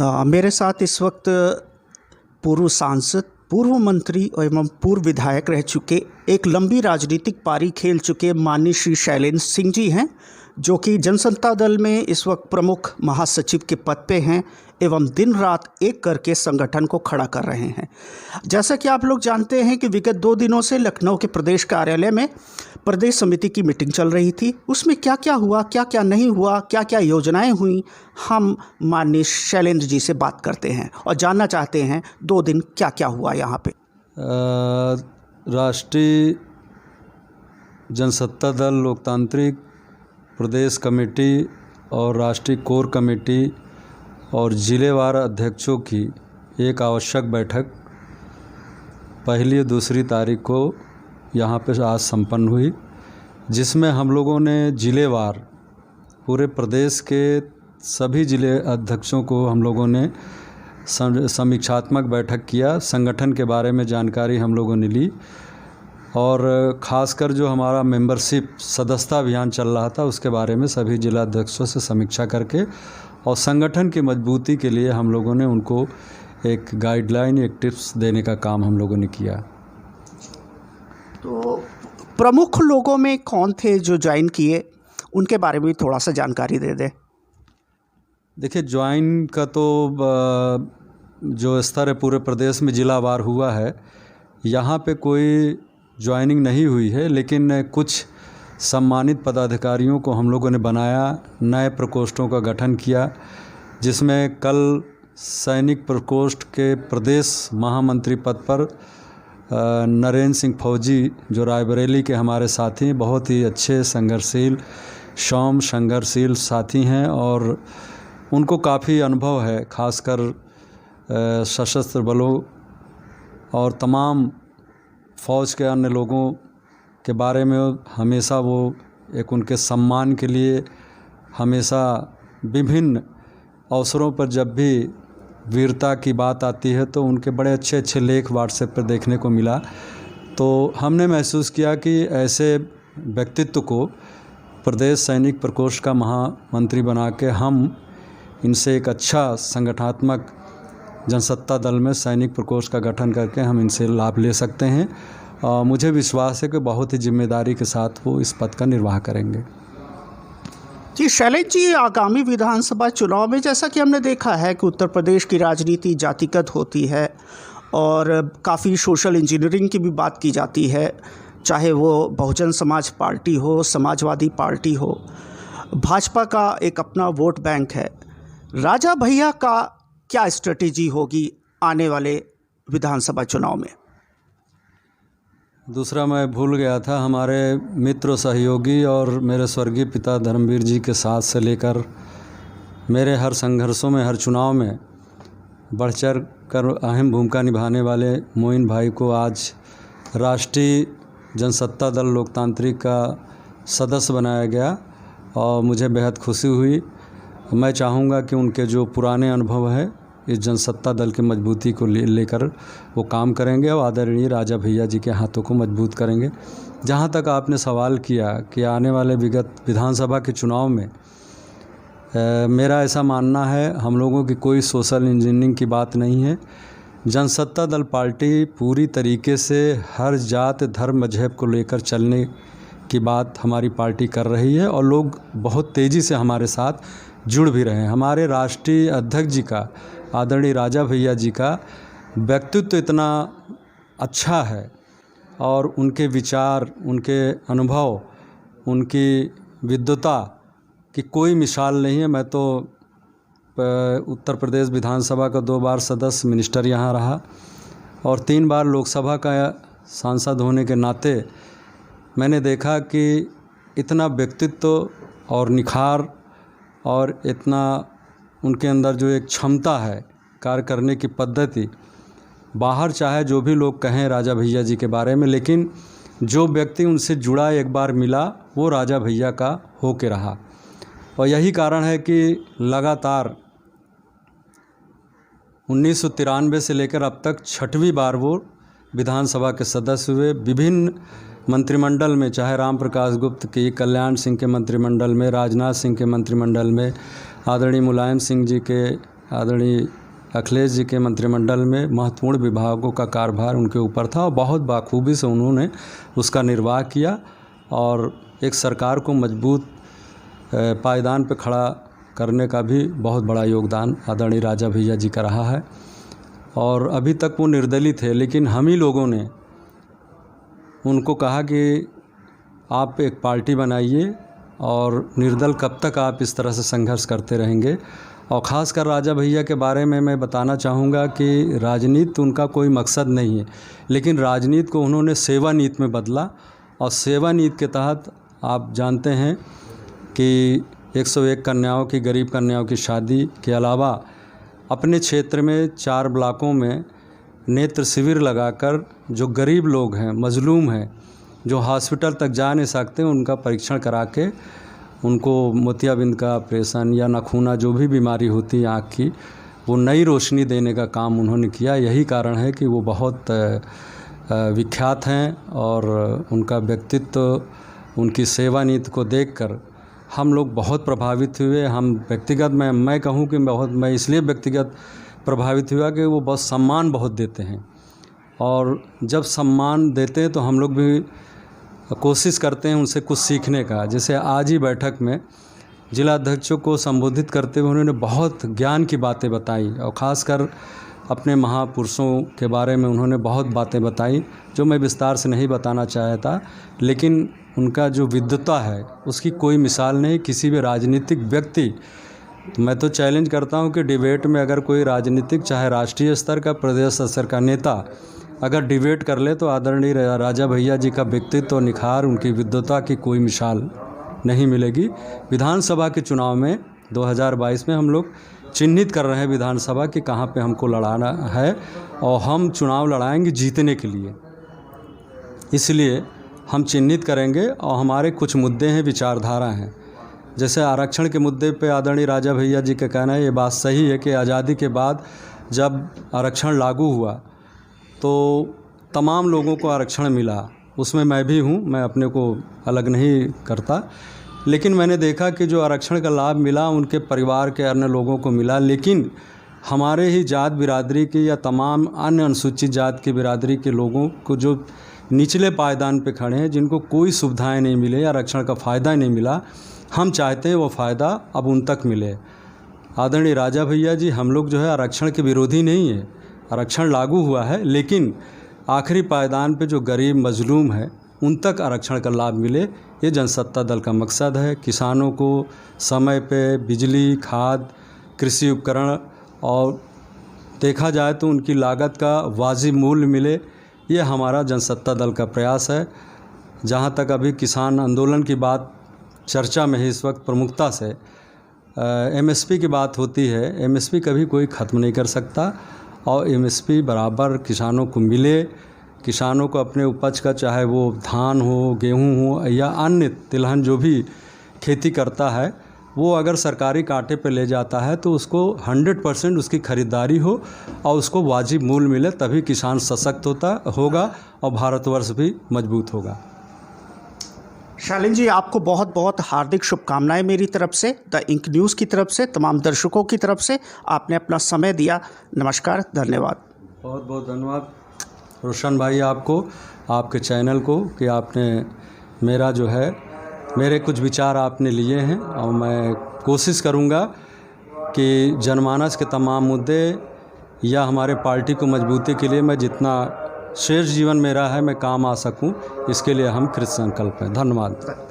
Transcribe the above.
मेरे साथ इस वक्त पूर्व सांसद, पूर्व मंत्री एवं पूर्व विधायक रह चुके, एक लंबी राजनीतिक पारी खेल चुके माननीय श्री शैलेंद्र सिंह जी हैं, जो कि जनसत्ता दल में इस वक्त प्रमुख महासचिव के पद पे हैं एवं दिन रात एक करके संगठन को खड़ा कर रहे हैं। जैसा कि आप लोग जानते हैं कि विगत 2 दिनों से लखनऊ के प्रदेश कार्यालय में प्रदेश समिति की मीटिंग चल रही थी। उसमें क्या क्या हुआ, क्या क्या नहीं हुआ, क्या क्या योजनाएं हुई, हम माननीय शैलेंद्र जी से बात करते हैं और जानना चाहते हैं 2 दिन क्या क्या हुआ यहाँ पे। राष्ट्रीय जनसत्ता दल लोकतांत्रिक प्रदेश कमेटी और राष्ट्रीय कोर कमेटी और ज़िलेवार अध्यक्षों की एक आवश्यक बैठक 1 और 2 तारीख को यहाँ पे आज संपन्न हुई, जिसमें हम लोगों ने ज़िलेवार पूरे प्रदेश के सभी ज़िले अध्यक्षों को हम लोगों ने समीक्षात्मक बैठक किया। संगठन के बारे में जानकारी हम लोगों ने ली और ख़ासकर जो हमारा मेंबरशिप सदस्यता अभियान चल रहा था उसके बारे में सभी जिला अध्यक्षों से समीक्षा करके और संगठन की मजबूती के लिए हम लोगों ने उनको एक गाइडलाइन, एक टिप्स देने का काम हम लोगों ने किया। तो प्रमुख लोगों में कौन थे जो ज्वाइन किए, उनके बारे में थोड़ा सा जानकारी दे दें। देखिए, ज्वाइन का तो जो स्तर है पूरे प्रदेश में जिलावार हुआ है, यहाँ पे कोई ज्वाइनिंग नहीं हुई है, लेकिन कुछ सम्मानित पदाधिकारियों को हम लोगों ने बनाया, नए प्रकोष्ठों का गठन किया, जिसमें कल सैनिक प्रकोष्ठ के प्रदेश महामंत्री पद पर नरेंद्र सिंह फौजी, जो रायबरेली के हमारे साथी हैं, बहुत ही अच्छे संघर्षशील, सौम्य संघर्षशील साथी हैं और उनको काफ़ी अनुभव है, खासकर सशस्त्र बलों और तमाम फ़ौज के अन्य लोगों के बारे में हमेशा वो एक उनके सम्मान के लिए हमेशा विभिन्न अवसरों पर जब भी वीरता की बात आती है तो उनके बड़े अच्छे अच्छे लेख व्हाट्सएप पर देखने को मिला। तो हमने महसूस किया कि ऐसे व्यक्तित्व को प्रदेश सैनिक प्रकोष्ठ का महामंत्री बना के हम इनसे एक अच्छा संगठनात्मक जनसत्ता दल में सैनिक प्रकोष्ठ का गठन करके हम इनसे लाभ ले सकते हैं। मुझे विश्वास है कि बहुत ही जिम्मेदारी के साथ वो इस पद का निर्वाह करेंगे। जी शैलेंद्र जी, आगामी विधानसभा चुनाव में जैसा कि हमने देखा है कि उत्तर प्रदेश की राजनीति जातिगत होती है और काफ़ी सोशल इंजीनियरिंग की भी बात की जाती है, चाहे वो बहुजन समाज पार्टी हो, समाजवादी पार्टी हो। भाजपा का एक अपना वोट बैंक है। राजा भैया का क्या स्ट्रेटेजी होगी आने वाले विधानसभा चुनाव में? दूसरा मैं भूल गया था, हमारे मित्र सहयोगी और मेरे स्वर्गीय पिता धर्मवीर जी के साथ से लेकर मेरे हर संघर्षों में, हर चुनाव में बढ़ चढ़ कर अहम भूमिका निभाने वाले मोइन भाई को आज राष्ट्रीय जनसत्ता दल लोकतांत्रिक का सदस्य बनाया गया और मुझे बेहद खुशी हुई। मैं चाहूँगा कि उनके जो पुराने अनुभव है इस जनसत्ता दल की मजबूती को लेकर वो काम करेंगे और आदरणीय राजा भैया जी के हाथों को मजबूत करेंगे। जहाँ तक आपने सवाल किया कि आने वाले विगत विधानसभा के चुनाव में मेरा ऐसा मानना है, हम लोगों की कोई सोशल इंजीनियरिंग की बात नहीं है। जनसत्ता दल पार्टी पूरी तरीके से हर जात, धर्म, मजहब को लेकर चलने की बात हमारी पार्टी कर रही है और लोग बहुत तेज़ी से हमारे साथ जुड़ भी रहे हैं। हमारे राष्ट्रीय अध्यक्ष जी का, आदरणीय राजा भैया जी का व्यक्तित्व इतना अच्छा है और उनके विचार, उनके अनुभव, उनकी विद्वता की कोई मिसाल नहीं है। मैं तो उत्तर प्रदेश विधानसभा का 2 बार सदस्य मिनिस्टर यहाँ रहा और 3 बार लोकसभा का सांसद होने के नाते मैंने देखा कि इतना व्यक्तित्व और निखार और इतना उनके अंदर जो एक क्षमता है कार्य करने की पद्धति, बाहर चाहे जो भी लोग कहें राजा भैया जी के बारे में, लेकिन जो व्यक्ति उनसे जुड़ा एक बार मिला वो राजा भैया का हो के रहा। और यही कारण है कि लगातार 1993 से लेकर अब तक 6वीं बार वो विधानसभा के सदस्य हुए। विभिन्न मंत्रिमंडल में, चाहे राम प्रकाश गुप्त की, कल्याण सिंह के मंत्रिमंडल में, राजनाथ सिंह के मंत्रिमंडल में, आदरणीय मुलायम सिंह जी के आदरणीय अखिलेश जी के मंत्रिमंडल में महत्वपूर्ण विभागों का कार्यभार उनके ऊपर था और बहुत बाखूबी से उन्होंने उसका निर्वाह किया और एक सरकार को मजबूत पायदान पर खड़ा करने का भी बहुत बड़ा योगदान आदरणीय राजा भैया जी का रहा है। और अभी तक वो निर्दलीय थे, लेकिन हम ही लोगों ने उनको कहा कि आप एक पार्टी बनाइए और निर्दल कब तक आप इस तरह से संघर्ष करते रहेंगे। और ख़ासकर राजा भैया के बारे में मैं बताना चाहूँगा कि राजनीति उनका कोई मकसद नहीं है, लेकिन राजनीति को उन्होंने सेवा नीति में बदला। और सेवा नीति के तहत आप जानते हैं कि 101 कन्याओं की, गरीब कन्याओं की शादी के अलावा अपने क्षेत्र में 4 ब्लॉकों में नेत्र शिविर लगाकर जो गरीब लोग हैं, मजलूम हैं, जो हॉस्पिटल तक जा नहीं सकते, उनका परीक्षण करा के उनको मोतियाबिंद का ऑपरेशन या नखूना जो भी बीमारी होती है आँख की, वो नई रोशनी देने का काम उन्होंने किया। यही कारण है कि वो बहुत विख्यात हैं और उनका व्यक्तित्व, उनकी सेवा नीति को देखकर हम लोग बहुत प्रभावित हुए। हम व्यक्तिगत मैं कहूँ कि मैं इसलिए व्यक्तिगत प्रभावित हुआ कि वो बहुत सम्मान बहुत देते हैं और जब सम्मान देते हैं तो हम लोग भी कोशिश करते हैं उनसे कुछ सीखने का। जैसे आज ही बैठक में जिला अध्यक्षों को संबोधित करते हुए उन्होंने बहुत ज्ञान की बातें बताई और ख़ासकर अपने महापुरुषों के बारे में उन्होंने बहुत बातें बताई जो मैं विस्तार से नहीं बताना चाहता, लेकिन उनका जो विद्वता है उसकी कोई मिसाल नहीं। किसी भी राजनीतिक व्यक्ति, तो मैं तो चैलेंज करता हूं कि डिबेट में अगर कोई राजनीतिक, चाहे राष्ट्रीय स्तर का, प्रदेश स्तर का नेता अगर डिबेट कर ले तो आदरणीय राजा भैया जी का व्यक्तित्व और निखार, उनकी विद्वता की कोई मिसाल नहीं मिलेगी। विधानसभा के चुनाव में 2022 में हम लोग चिन्हित कर रहे हैं विधानसभा कि कहाँ पे हमको लड़ाना है और हम चुनाव लड़ाएंगे जीतने के लिए। इसलिए हम चिन्हित करेंगे और हमारे कुछ मुद्दे हैं, विचारधारा हैं। जैसे आरक्षण के मुद्दे पे आदरणीय राजा भैया जी का कहना है, ये बात सही है कि आज़ादी के बाद जब आरक्षण लागू हुआ तो तमाम लोगों को आरक्षण मिला, उसमें मैं भी हूँ, मैं अपने को अलग नहीं करता, लेकिन मैंने देखा कि जो आरक्षण का लाभ मिला उनके परिवार के अन्य लोगों को मिला, लेकिन हमारे ही जात बिरादरी के या तमाम अन्य अनुसूचित जात की बिरादरी के लोगों को जो निचले पायदान पे खड़े हैं, जिनको कोई सुविधाएं नहीं मिले, आरक्षण का फ़ायदा नहीं मिला, हम चाहते हैं वो फ़ायदा अब उन तक मिले। आदरणीय राजा भैया जी, हम लोग जो है आरक्षण के विरोधी नहीं है, आरक्षण लागू हुआ है, लेकिन आखिरी पायदान पे जो गरीब मजलूम है उन तक आरक्षण का लाभ मिले, ये जनसत्ता दल का मकसद है। किसानों को समय पे बिजली, खाद, कृषि उपकरण और देखा जाए तो उनकी लागत का वाजिब मूल्य मिले, ये हमारा जनसत्ता दल का प्रयास है। जहाँ तक अभी किसान आंदोलन की बात चर्चा में है इस वक्त प्रमुखता से, एमएसपी की बात होती है, एमएसपी कभी कोई ख़त्म नहीं कर सकता और एमएसपी बराबर किसानों को मिले। किसानों को अपने उपज का, चाहे वो धान हो, गेहूं हो या अन्य तिलहन जो भी खेती करता है, वो अगर सरकारी कांटे पे ले जाता है तो उसको 100% उसकी ख़रीदारी हो और उसको वाजिब मूल्य मिले, तभी किसान सशक्त होगा और भारतवर्ष भी मजबूत होगा। शालीन जी, आपको बहुत बहुत हार्दिक शुभकामनाएं मेरी तरफ से, द इंक न्यूज़ की तरफ से, तमाम दर्शकों की तरफ से। आपने अपना समय दिया, नमस्कार, धन्यवाद। बहुत बहुत धन्यवाद रोशन भाई, आपको, आपके चैनल को, कि आपने मेरा जो है, मेरे कुछ विचार आपने लिए हैं और मैं कोशिश करूंगा कि जनमानस के तमाम मुद्दे या हमारे पार्टी को मजबूती के लिए मैं जितना शेष जीवन मेरा है मैं काम आ सकूं, इसके लिए हम कृत संकल्प हैं। धन्यवाद।